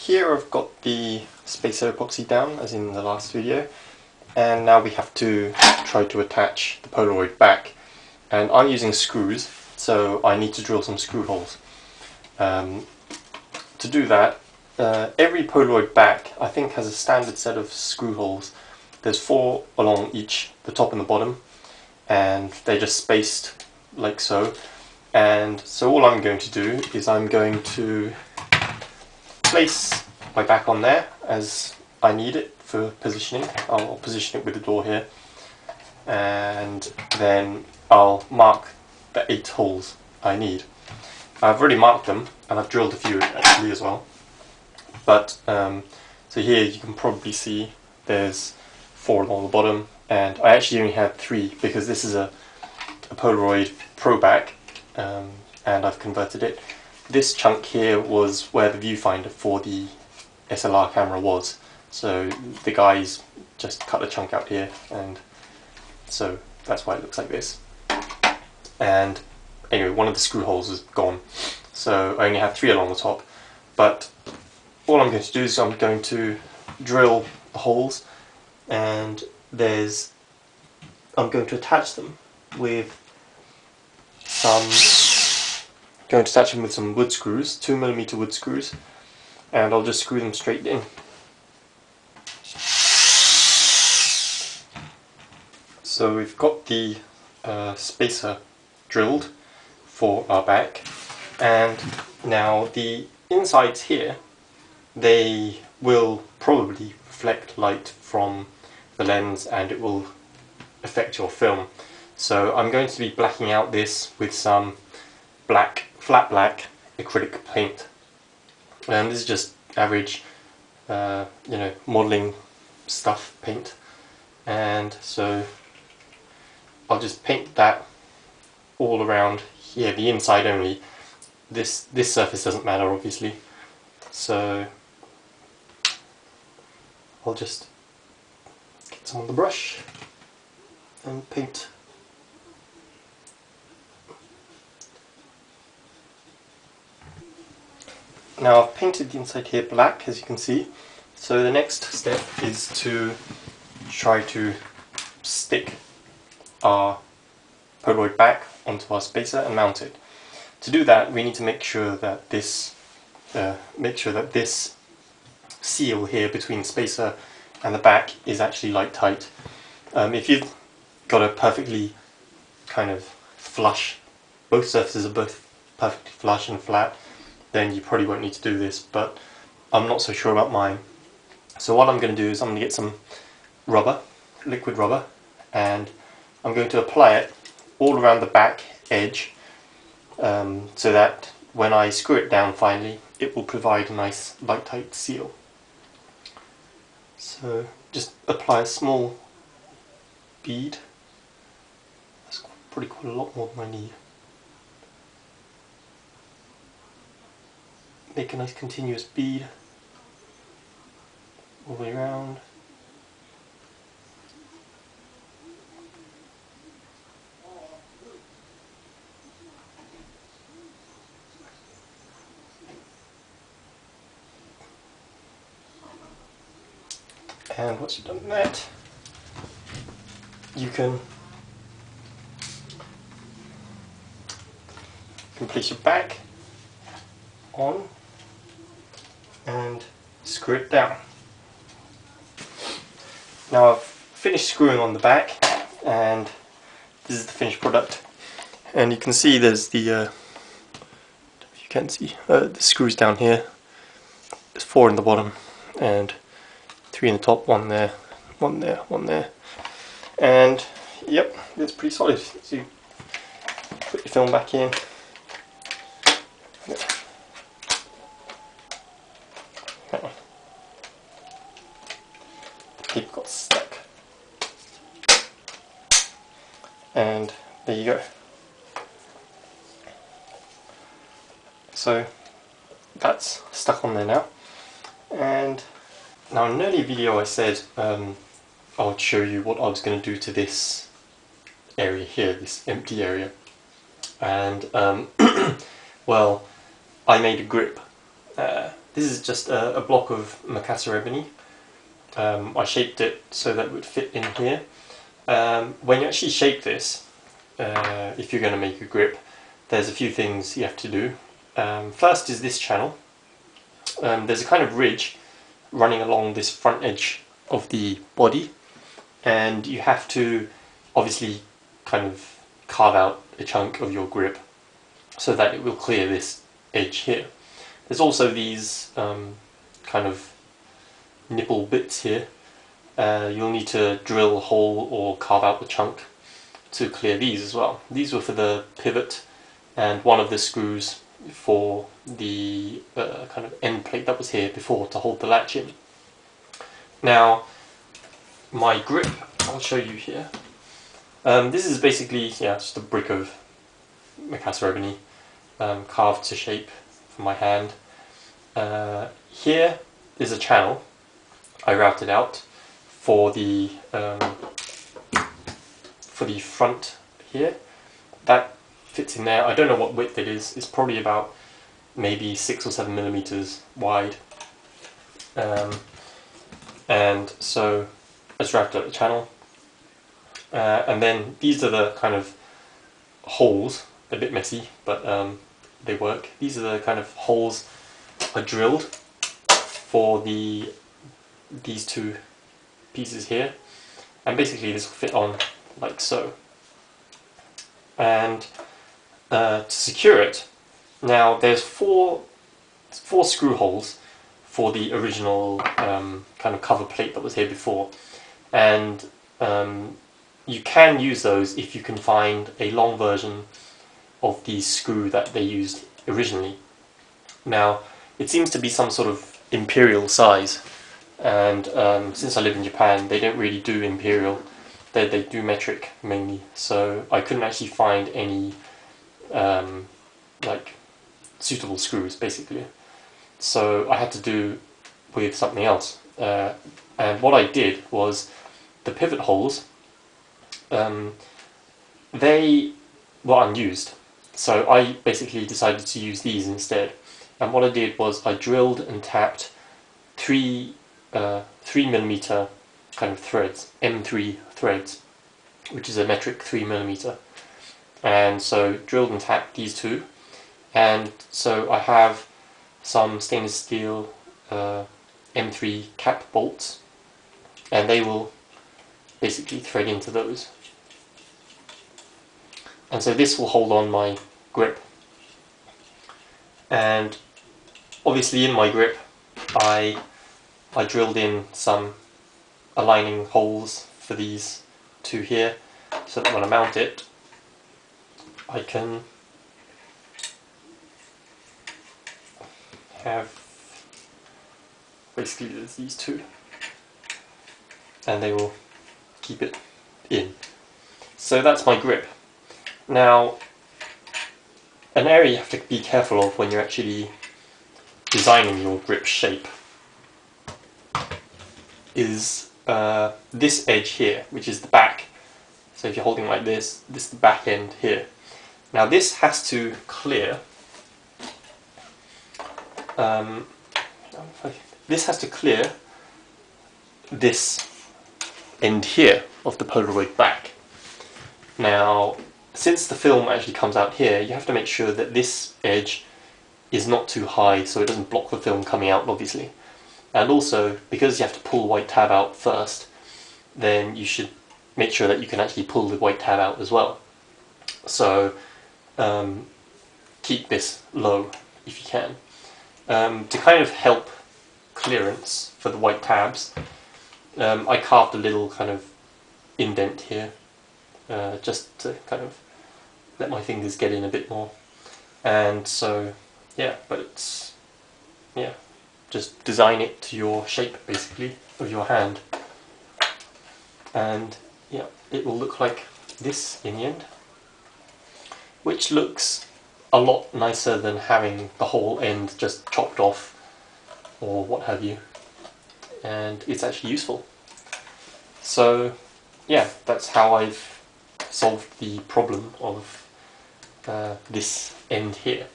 here I've got the spacer epoxy down, as in the last video, and now we have to try to attach the Polaroid back. And I'm using screws, so I need to drill some screw holes. To do that, every Polaroid back I think has a standard set of screw holes. There's 4 along each, the top and the bottom, and they're just spaced like so. And so all I'm going to do is I'm going to place my back on there as I need it for positioning. I'll position it with the door here, and then I'll mark the 8 holes I need. I've already marked them, and I've drilled a few actually as well. But so here you can probably see there's 4 along the bottom, and I actually only had 3 because this is a Polaroid Pro back, and I've converted it. This chunk here was where the viewfinder for the SLR camera was, so the guys just cut a chunk out here, and so that's why it looks like this. And anyway, one of the screw holes is gone, so I only have 3 along the top. But all I'm going to do is I'm going to drill the holes, and I'm going to attach them with some wood screws, 2mm wood screws, and I'll just screw them straight in. So we've got the spacer drilled for our back, and now the insides here, they will probably reflect light from the lens and it will affect your film. So I'm going to be blacking out this with some flat black acrylic paint, and this is just average modelling stuff paint, and so I'll just paint that all around here, the inside only. This surface doesn't matter obviously, so I'll just get some on the brush and paint. Now I've painted the inside here black, as you can see, so the next step is to try to stick our Polaroid back onto our spacer and mount it. To do that, we need to make sure that this seal here between the spacer and the back is actually light tight. If you've got a perfectly kind of flush, both surfaces are both perfectly flush and flat, then you probably won't need to do this, but I'm not so sure about mine. So what I'm going to do is I'm going to get some rubber, liquid rubber, and I'm going to apply it all around the back edge, so that when I screw it down finally, it will provide a nice light tight seal. So just apply a small bead. That's probably quite a lot more than I need. Make a nice continuous bead all the way around. And once you've done that, you can place your back on and screw it down. Now I've finished screwing on the back, and this is the finished product. And you can see there's the, if you can see, the screws down here. There's 4 in the bottom and 3 in the top, 1 there, 1 there, 1 there. And yep, it's pretty solid. So you put your film back in. Tape got stuck. And there you go. So that's stuck on there now. And now in an earlier video I said I would show you what I was going to do to this area here, this empty area. And well, I made a grip. This is just a block of Macassar ebony. I shaped it so that it would fit in here. When you actually shape this, if you're going to make a grip, there's a few things you have to do. First is this channel. There's a kind of ridge running along this front edge of the body, and you have to obviously kind of carve out a chunk of your grip so that it will clear this edge here. There's also these kind of nipple bits here. You'll need to drill a hole or carve out the chunk to clear these as well. These were for the pivot and one of the screws for the kind of end plate that was here before to hold the latch in. Now, my grip, I'll show you here. This is basically just a brick of Macassar ebony carved to shape for my hand. Here is a channel I routed out for the front here. That fits in there. I don't know what width it is. It's probably about maybe 6 or 7 millimeters wide. And so I just routed out the channel. And then these are the kind of holes, a bit messy, but they work. These are the kind of holes I drilled for these two pieces here, and basically this will fit on like so. And to secure it, now there's four screw holes for the original kind of cover plate that was here before, and you can use those if you can find a long version of the screw that they used originally. Now, it seems to be some sort of imperial size, and since I live in Japan, they don't really do imperial, they do metric mainly, so I couldn't actually find any like suitable screws basically. So I had to do with something else, and what I did was the pivot holes, they were unused, so I basically decided to use these instead. And what I did was I drilled and tapped 3 3mm kind of threads, M3 threads, which is a metric 3mm. And so drilled and tapped these two, and so I have some stainless steel M3 cap bolts, and they will basically thread into those. And so this will hold on my grip. And obviously in my grip I drilled in some aligning holes for these two here, so that when I mount it I can have basically there's these two, and they will keep it in. So that's my grip. Now, an area you have to be careful of when you're actually designing your grip shape is this edge here, which is the back. So if you're holding like this, this is the back end here. Now this has to clear. This has to clear this end here of the Polaroid back. Now, since the film actually comes out here, you have to make sure that this edge is not too high so it doesn't block the film coming out, obviously. And also, because you have to pull the white tab out first, then you should make sure that you can actually pull the white tab out as well. So keep this low if you can. To kind of help clearance for the white tabs, I carved a little kind of indent here, just to kind of let my fingers get in a bit more. And so, yeah, but it's, yeah, just design it to your shape basically of your hand, and yeah, it will look like this in the end, which looks a lot nicer than having the whole end just chopped off or what have you, and it's actually useful. So yeah, that's how I've solved the problem of this end here.